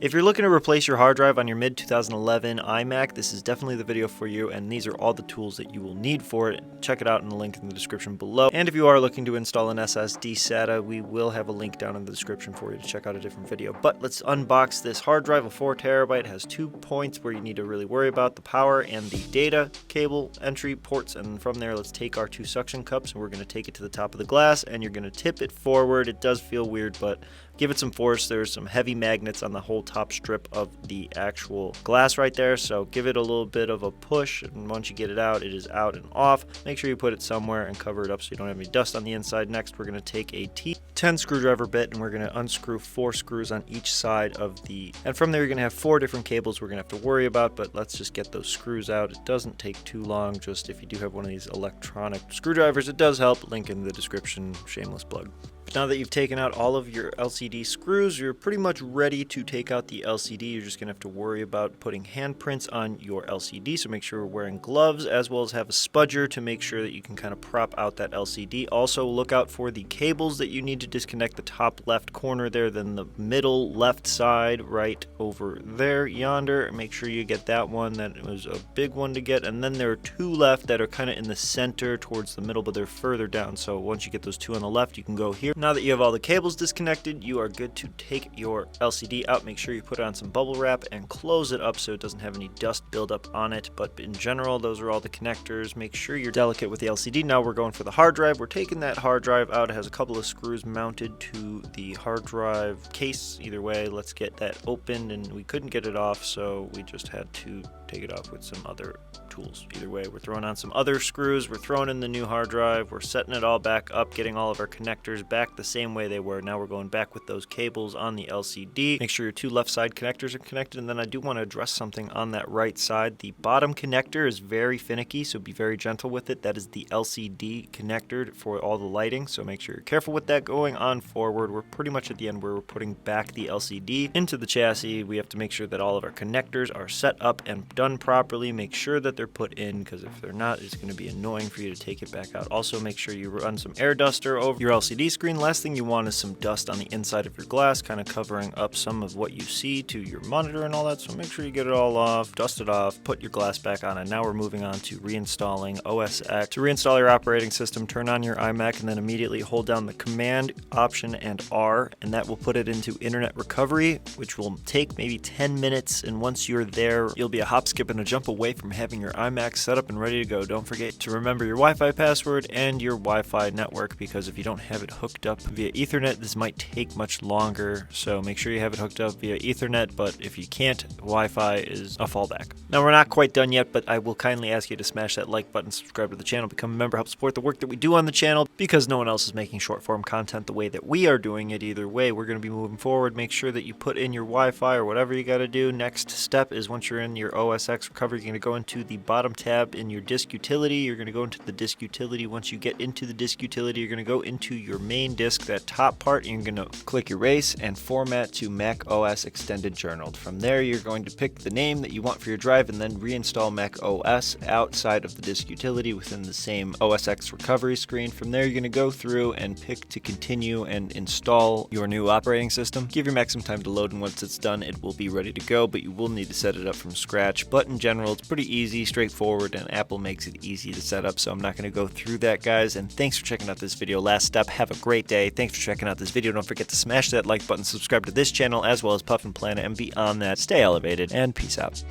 If you're looking to replace your hard drive on your mid-2011 iMac, this is definitely the video for you, and these are all the tools that you will need for it. Check it out in the link in the description below. And if you are looking to install an SSD SATA, we will have a link down in the description for you to check out a different video. But let's unbox this hard drive, a 4 terabyte. It has 2 points where you need to really worry about: the power and the data cable entry ports. And from there, let's take our 2 suction cups, and we're going to take it to the top of the glass, and you're going to tip it forward. It does feel weird, but give it some force. There's some heavy magnets on the whole top strip of the actual glass right there, so give it a little bit of a push, and once you get it out, it is out and off. Make sure you put it somewhere and cover it up so you don't have any dust on the inside. Next, we're going to take a T10 screwdriver bit, and we're going to unscrew 4 screws on each side of and from there you're going to have 4 different cables we're going to have to worry about, but let's just get those screws out. It doesn't take too long. Just if you do have one of these electronic screwdrivers, it does help. Link in the description, shameless plug. Now that you've taken out all of your LCD screws, you're pretty much ready to take out the LCD. You're just going to have to worry about putting handprints on your LCD, so make sure you're wearing gloves, as well as have a spudger to make sure that you can kind of prop out that LCD. Also, look out for the cables that you need to disconnect: the top left corner there, then the middle left side right over there, yonder. Make sure you get that one. That was a big one to get. And then there are 2 left that are kind of in the center towards the middle, but they're further down. So once you get those 2 on the left, you can go here. Now that you have all the cables disconnected, you are good to take your LCD out. Make sure you put it on some bubble wrap and close it up so it doesn't have any dust buildup on it. But in general, those are all the connectors. Make sure you're delicate with the LCD. Now we're going for the hard drive. We're taking that hard drive out. It has a couple of screws mounted to the hard drive case. Either way, let's get that opened, and we couldn't get it off, so we just had to take it off with some other tools. Either way, we're throwing on some other screws, we're throwing in the new hard drive, we're setting it all back up, getting all of our connectors back the same way they were. Now we're going back with those cables on the LCD. Make sure your 2 left side connectors are connected, and then I do want to address something on that right side. The bottom connector is very finicky, so be very gentle with it. That is the LCD connector for all the lighting, so make sure you're careful with that going on forward. We're pretty much at the end where we're putting back the LCD into the chassis. We have to make sure that all of our connectors are set up and done properly. Make sure that they're put in, because if they're not, it's going to be annoying for you to take it back out. Also, make sure you run some air duster over your LCD screen. Last thing you want is some dust on the inside of your glass, kind of covering up some of what you see to your monitor and all that, so make sure you get it all off, dust it off, put your glass back on. And now we're moving on to reinstalling OS X. To reinstall your operating system, turn on your iMac and then immediately hold down the Command, Option, and R, and that will put it into internet recovery, which will take maybe 10 minutes, and once you're there, you'll be a hop, skip, and a jump away from having your iMac set up and ready to go. Don't forget to remember your Wi-Fi password and your Wi-Fi network, because if you don't have it hooked up via Ethernet, this might take much longer, so make sure you have it hooked up via Ethernet, but if you can't, Wi-Fi is a fallback. Now, we're not quite done yet, but I will kindly ask you to smash that like button, subscribe to the channel, become a member, help support the work that we do on the channel, because no one else is making short form content the way that we are doing it. Either way, we're going to be moving forward. Make sure that you put in your Wi-Fi or whatever you got to do. Next step is, once you're in your OS X recovery, you're going to go into the bottom tab in your disk utility. You're going to go into the disk utility. Once you get into the disk utility, you're going to go into your main disk, that top part, and you're going to click Erase and Format to Mac OS Extended Journaled. From there, you're going to pick the name that you want for your drive and then reinstall Mac OS outside of the disk utility within the same OS X recovery screen. From there, you're going to go through and pick to continue and install your new operating system. Give your Mac some time to load, and once it's done, it will be ready to go, but you will need to set it up from scratch. But in general, it's pretty easy, straightforward, and Apple makes it easy to set up, so I'm not going to go through that, guys. And thanks for checking out this video. Last step, have a great day. Thanks for checking out this video. Don't forget to smash that like button, subscribe to this channel, as well as Puff and Planet, and beyond that, stay elevated, and peace out.